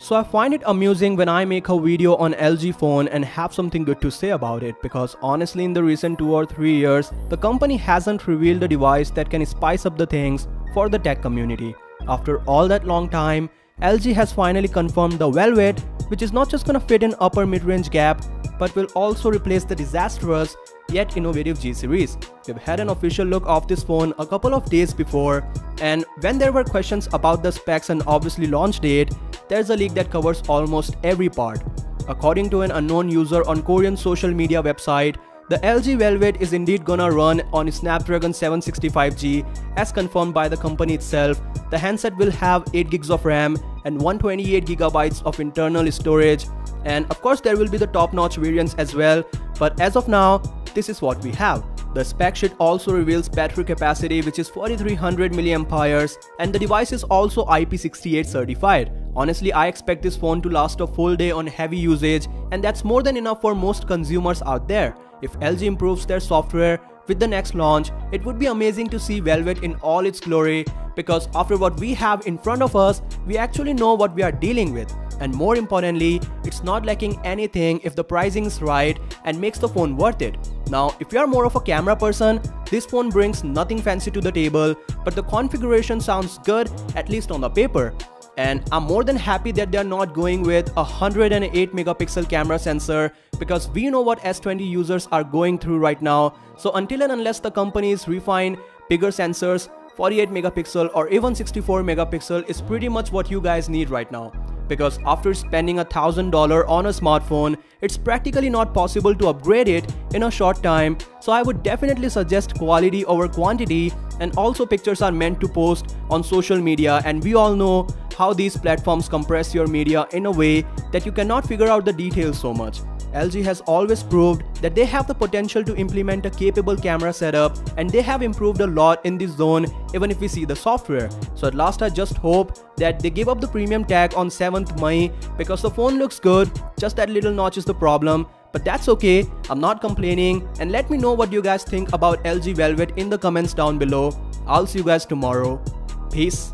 So I find it amusing when I make a video on LG phone and have something good to say about it, because honestly in the recent 2 or 3 years, the company hasn't revealed a device that can spice up the things for the tech community. After all that long time, LG has finally confirmed the Velvet, which is not just gonna fit in upper mid-range gap, but will also replace the disastrous yet innovative G series. We've had an official look of this phone a couple of days before, and when there were questions about the specs and obviously launch date, there's a leak that covers almost every part. According to an unknown user on Korean social media website, the LG Velvet is indeed gonna run on Snapdragon 765G as confirmed by the company itself. The handset will have 8 gigs of RAM and 128 gigabytes of internal storage, and of course there will be the top-notch variants as well, but as of now, this is what we have. The spec sheet also reveals battery capacity, which is 4300 mAh, and the device is also IP68 certified. Honestly, I expect this phone to last a full day on heavy usage, and that's more than enough for most consumers out there. If LG improves their software with the next launch, it would be amazing to see Velvet in all its glory, because after what we have in front of us, we actually know what we are dealing with. And more importantly, it's not lacking anything if the pricing is right and makes the phone worth it. Now, if you are more of a camera person, this phone brings nothing fancy to the table, but the configuration sounds good, at least on the paper. And I'm more than happy that they're not going with a 108 megapixel camera sensor, because we know what S20 users are going through right now. So until and unless the companies refine bigger sensors, 48 megapixel or even 64 megapixel is pretty much what you guys need right now. Because after spending $1,000 on a smartphone, it's practically not possible to upgrade it in a short time. So I would definitely suggest quality over quantity, and also pictures are meant to post on social media, and we all know how these platforms compress your media in a way that you cannot figure out the details so much. LG has always proved that they have the potential to implement a capable camera setup, and they have improved a lot in this zone even if we see the software. So at last I just hope that they give up the premium tag on 7th May, because the phone looks good, just that little notch is the problem. But that's okay, I'm not complaining, and let me know what you guys think about LG Velvet in the comments down below. I'll see you guys tomorrow. Peace.